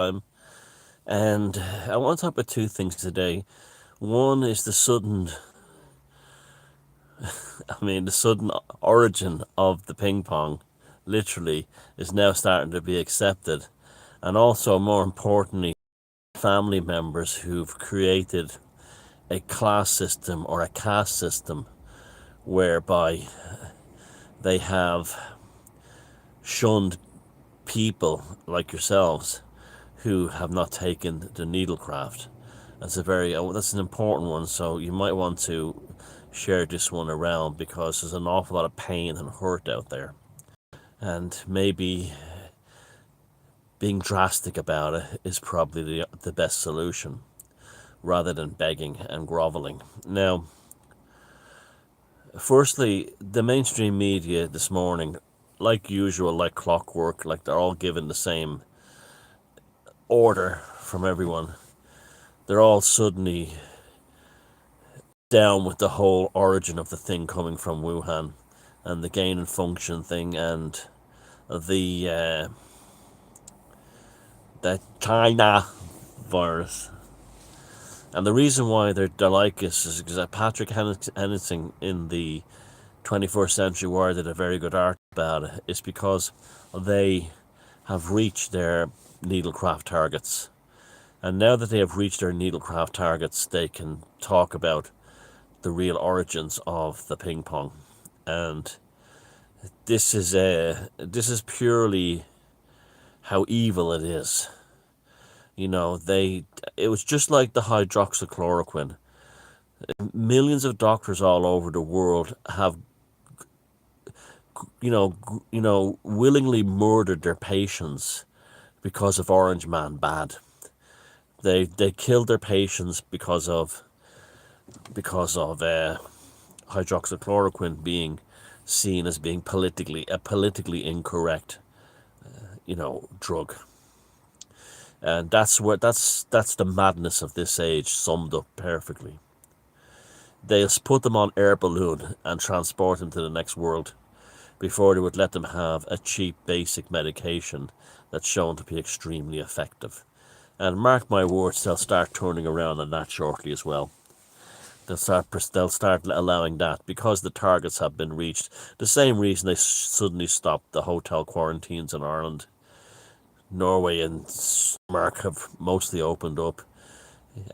time. And I want to talk about two things today. One is the sudden origin of the ping pong, literally, is now starting to be accepted. And also, more importantly, family members who've created a class system or a caste system whereby they have shunned people like yourselves who have not taken the needlecraft. That's an important one. So you might want to share this one around because there's an awful lot of pain and hurt out there, and maybe being drastic about it is probably the best solution rather than begging and groveling. Now, firstly, the mainstream media this morning, like usual, like clockwork, like they're all given the same order from everyone. They're all suddenly down with the whole origin of the thing coming from Wuhan and the gain and function thing and the China virus. And the reason why they're like this is because Patrick Hennessing in the 21st Century Wire did a very good art about it. It's because they have reached their needlecraft targets. And now that they have reached their needlecraft targets, they can talk about the real origins of the ping pong. And this is purely how evil it is. It was just like the hydroxychloroquine. Millions of doctors all over the world have willingly murdered their patients because of Orange Man bad. They killed their patients because of hydroxychloroquine being seen as being politically incorrect drug. And that's the madness of this age summed up perfectly. They'll put them on air balloon and transport them to the next world before they would let them have a cheap basic medication that's shown to be extremely effective. And mark my words, they'll start turning around on that shortly as well. They'll start allowing that because the targets have been reached. The same reason they suddenly stopped the hotel quarantines in Ireland. Norway and Denmark have mostly opened up.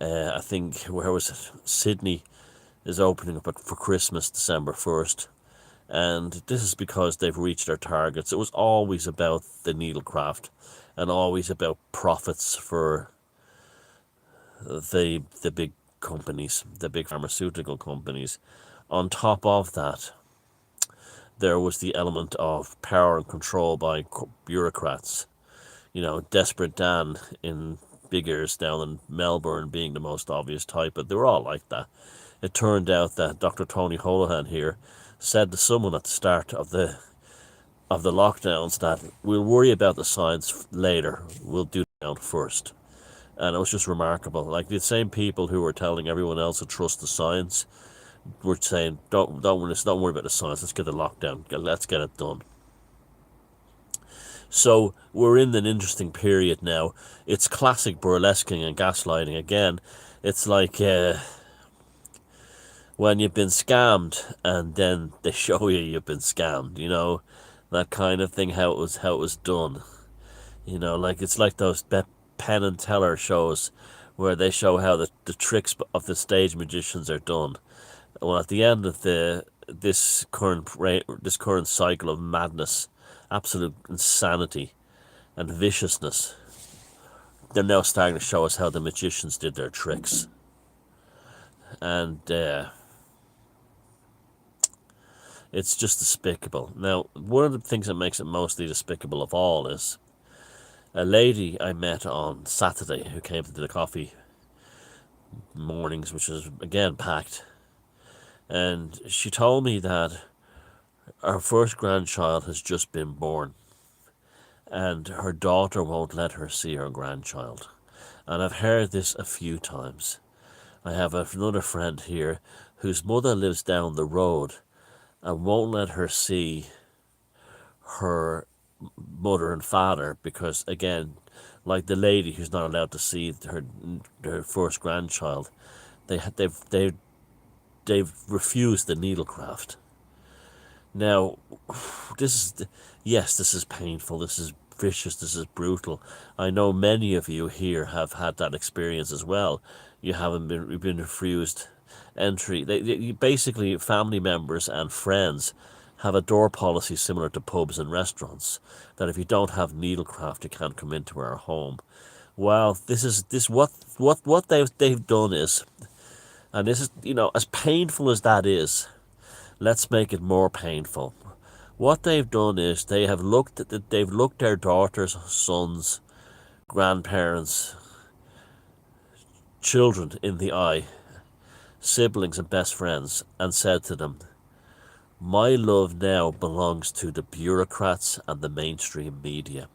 I think, where was it? Sydney is opening up for Christmas, December 1st. And this is because they've reached their targets. It was always about the needlecraft and always about profits for the big companies, the big pharmaceutical companies. On top of that, there was the element of power and control by bureaucrats. Desperate Dan in Biggers down in Melbourne being the most obvious type, but they were all like that. It turned out that Dr. Tony Holohan here said to someone at the start of the lockdowns that we'll worry about the science later, we'll do it first. And it was just remarkable. Like, the same people who were telling everyone else to trust the science were saying, don't worry about the science, let's get the lockdown, let's get it done. So we're in an interesting period now. It's classic burlesquing and gaslighting again. It's like when you've been scammed and then they show you've been scammed, that kind of thing, how it was done. Like, it's like those Penn and Teller shows where they show how the tricks of the stage magicians are done. Well, at the end of this current cycle of madness, absolute insanity and viciousness, they're now starting to show us how the magicians did their tricks. And it's just despicable. Now, one of the things that makes it mostly despicable of all is a lady I met on Saturday who came to the coffee mornings, which is again packed, and she told me that our first grandchild has just been born and her daughter won't let her see her grandchild. And I've heard this a few times. I have another friend here whose mother lives down the road and won't let her see her mother and father because, again, Like the lady who's not allowed to see her first grandchild. They've refused the needlecraft. Now, yes, this is painful. This is vicious. This is brutal. I know many of you here have had that experience as well. You haven't been refused entry. Basically, family members and friends have a door policy similar to pubs and restaurants, that if you don't have needlecraft, you can't come into our home. Well, what they've done is, and this is, as painful as that is, let's make it more painful. What they've done is they've looked their daughters, sons, grandparents, children in the eye, siblings and best friends, and said to them, my love now belongs to the bureaucrats and the mainstream media.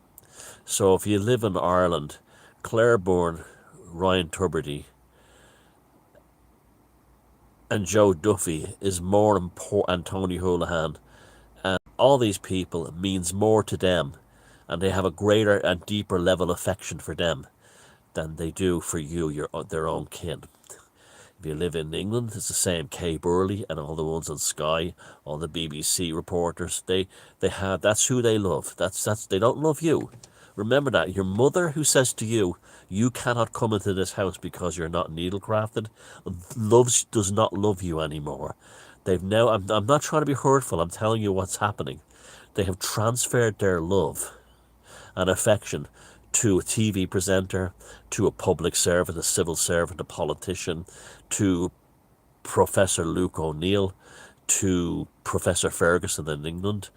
So if you live in Ireland, Claire Byrne, Ryan Tubridy, and Joe Duffy is more important, and Tony Holohan, and all these people means more to them, and they have a greater and deeper level of affection for them than they do for you, their own kin. If you live in England, it's the same. Kay Burley and all the ones on Sky, all the BBC reporters, that's who they love. They don't love you. Remember that. Your mother who says to you, you cannot come into this house because you're not needlecrafted, does not love you anymore. They've now, I'm not trying to be hurtful, I'm telling you what's happening. They have transferred their love and affection to a TV presenter, to a public servant, a civil servant, a politician, to Professor Luke O'Neill, to Professor Ferguson in England,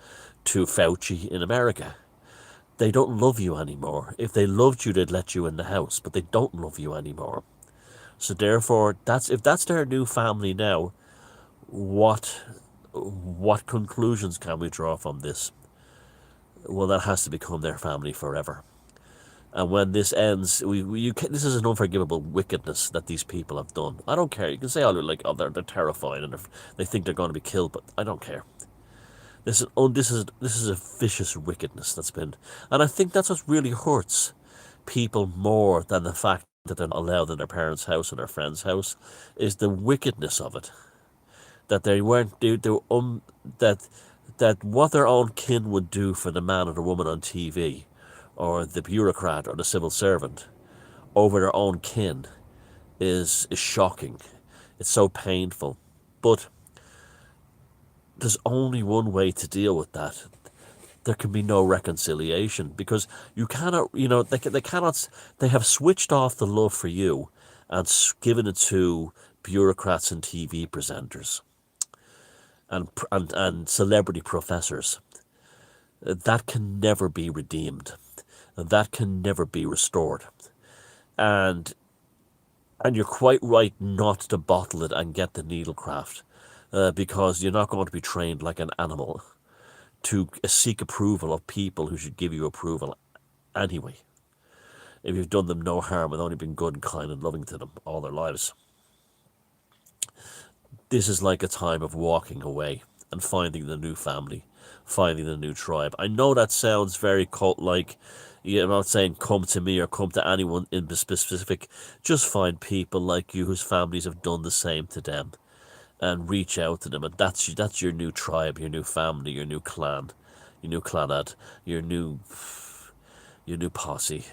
to Fauci in America. They don't love you anymore. If they loved you, they'd let you in the house, but they don't love you anymore. So therefore, if that's their new family now, what conclusions can we draw from this? Well, that has to become their family forever. And when this ends, this is an unforgivable wickedness that these people have done. I don't care. You can say, they're terrified and they think they're going to be killed, but I don't care. This is a vicious wickedness that's been, and I think that's what really hurts people more than the fact that they're not allowed in their parents' house or their friend's house, is the wickedness of it. That they weren't that what their own kin would do for the man or the woman on TV, or the bureaucrat or the civil servant, over their own kin, is shocking. It's so painful, but there's only one way to deal with that. There can be no reconciliation, because you cannot, they have switched off the love for you and given it to bureaucrats and TV presenters and celebrity professors. That can never be redeemed. That can never be restored. And you're quite right not to bottle it and get the needlecraft. Because you're not going to be trained like an animal to seek approval of people who should give you approval anyway. If you've done them no harm and only been good and kind and loving to them all their lives. This is like a time of walking away and finding the new family, finding the new tribe. I know that sounds very cult-like. I'm not saying come to me or come to anyone in specific. Just find people like you whose families have done the same to them, and reach out to them, and that's your new tribe, your new family, your new clan, your new clanad, your new posse,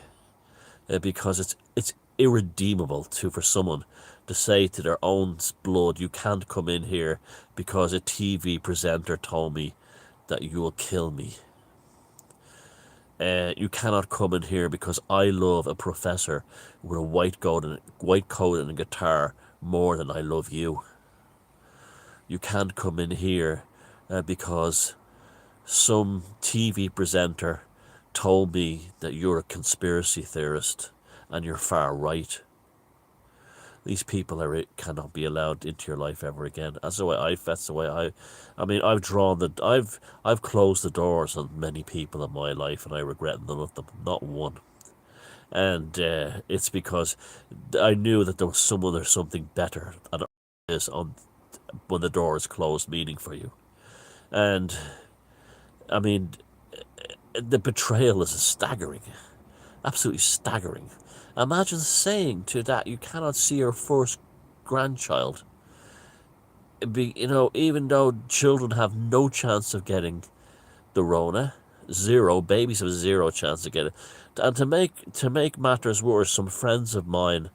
because it's irredeemable for someone to say to their own blood, you can't come in here because a TV presenter told me that you will kill me. You cannot come in here because I love a professor with a white coat and a guitar more than I love you. You can't come in here because some TV presenter told me that you're a conspiracy theorist and you're far right. These people cannot be allowed into your life ever again. That's the way I've closed the doors on many people in my life, and I regret none of them, not one. And it's because I knew that there was something better than this on when the door is closed, meaning for you. And I mean, the betrayal is staggering. Absolutely staggering. Imagine saying to that you cannot see your first grandchild. Even though children have no chance of getting the Rona, zero, babies have zero chance of getting it. And to make matters worse, some friends of mine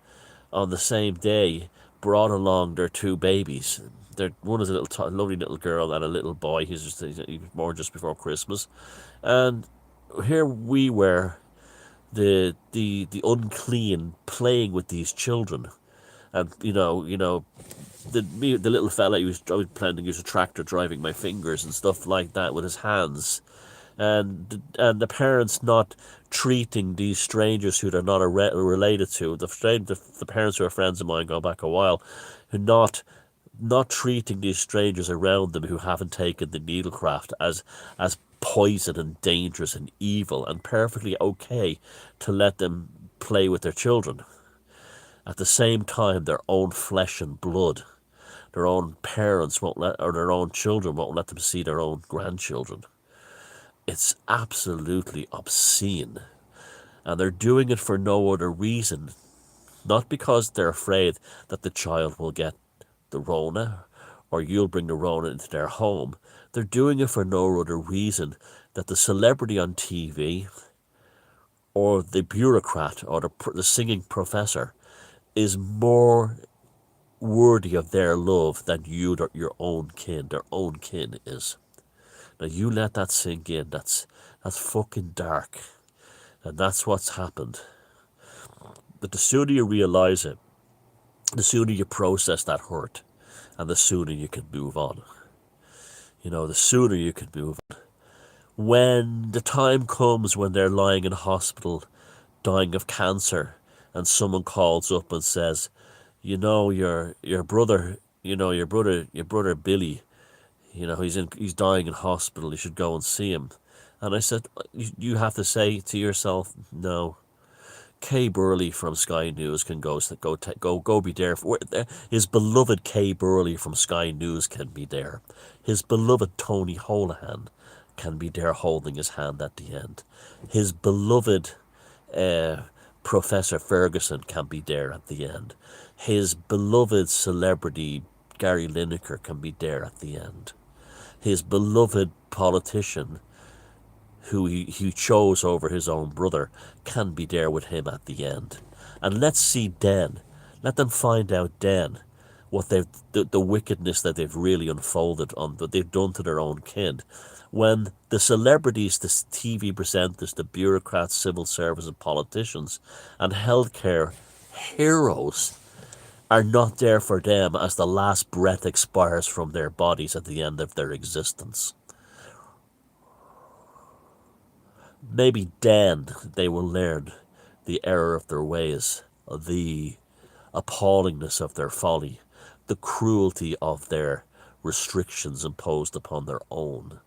on the same day brought along their two babies. One is a lovely little girl and a little boy. He was born just before Christmas, and here we were, the unclean, playing with these children, and the little fella, I was planning to use a tractor, driving my fingers and stuff like that with his hands, and the parents not treating these strangers who they're not related to, the parents who are friends of mine, go back a while, who not treating these strangers around them who haven't taken the needlecraft as poison and dangerous and evil, and perfectly okay to let them play with their children. At the same time, their own flesh and blood, their own parents won't let, or their own children won't let them see their own grandchildren. It's absolutely obscene. And they're doing it for no other reason. Not because they're afraid that the child will get the Rona or you'll bring the Rona into their home. They're doing it for no other reason that the celebrity on TV or the bureaucrat or the singing professor is more worthy of their love than your own kin, their own kin is. Now you let that sink in. That's fucking dark. And that's what's happened. But the sooner you realize it, the sooner you process that hurt, and the sooner you can move on. The sooner you can move on. When the time comes when they're lying in hospital, dying of cancer, and someone calls up and says, your brother, your brother Billy, he's dying in hospital, you should go and see him. And I said, you have to say to yourself, no. Kay Burley from Sky News can go be there. His beloved Kay Burley from Sky News can be there. His beloved Tony Holohan can be there holding his hand at the end. His beloved Professor Ferguson can be there at the end. His beloved celebrity Gary Lineker can be there at the end. His beloved politician who he chose over his own brother can be there with him at the end. And let's see then, let them find out then what the wickedness that they've really unfolded on, that they've done to their own kin. When the celebrities, the TV presenters, the bureaucrats, civil service and politicians and healthcare heroes are not there for them as the last breath expires from their bodies at the end of their existence. Maybe then they will learn the error of their ways, the appallingness of their folly, the cruelty of their restrictions imposed upon their own.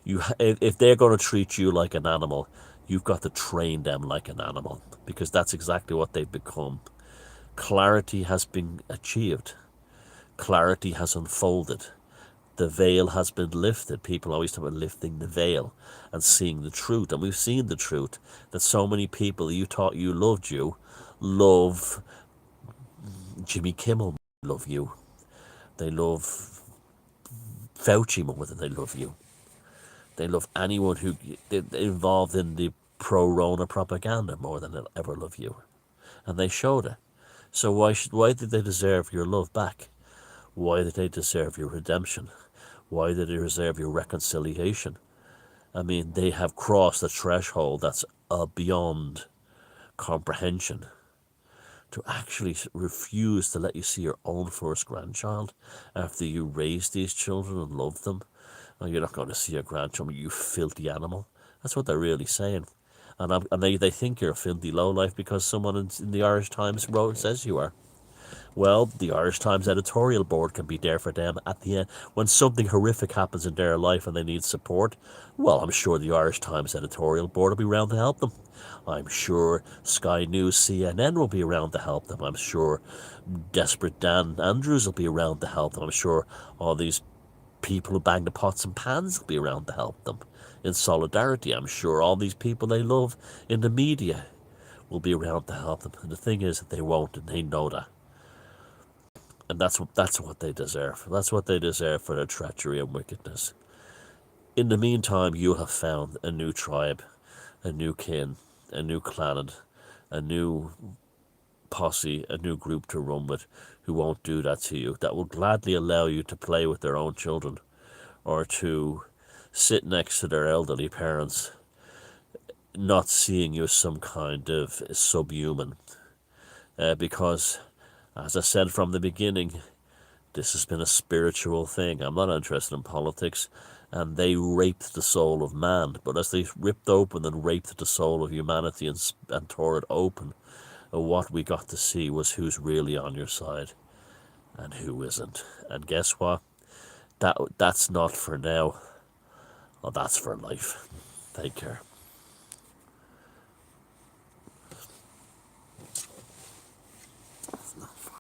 If they're going to treat you like an animal, you've got to train them like an animal, because that's exactly what they've become. Clarity has been achieved. Clarity has unfolded. The veil has been lifted. People always talk about lifting the veil and seeing the truth. And we've seen the truth, that so many people you thought you loved you, love Jimmy Kimmel, love you. They love Fauci more than they love you. They love anyone who involved in the pro-Rona propaganda more than they'll ever love you. And they showed it. So why did they deserve your love back? Why did they deserve your redemption? Why did they deserve your reconciliation? I mean, they have crossed a threshold that's beyond comprehension. To actually refuse to let you see your own first grandchild after you raised these children and loved them. Oh, you're not going to see your grandchildren, you filthy animal. That's what they're really saying. And they think you're a filthy lowlife because someone in the Irish Times says you are. Well, the Irish Times editorial board can be there for them at the end. When something horrific happens in their life and they need support, well, I'm sure the Irish Times editorial board will be around to help them. I'm sure Sky News, CNN will be around to help them. I'm sure Desperate Dan Andrews will be around to help them. I'm sure all these people who bang the pots and pans will be around to help them. in solidarity. I'm sure all these people they love in the media will be around to help them. And the thing is that they won't, and they know that. And that's what they deserve. That's what they deserve for their treachery and wickedness. In the meantime, you have found a new tribe, a new kin, a new clan, a new posse, a new group to run with, who won't do that to you, that will gladly allow you to play with their own children, or to sit next to their elderly parents, not seeing you as some kind of subhuman. Because, as I said from the beginning, this has been a spiritual thing. I'm not interested in politics. And they raped the soul of man. But as they ripped open and raped the soul of humanity and tore it open, what we got to see was who's really on your side and who isn't. And guess what? That's not for now. Well, that's for life. Take care.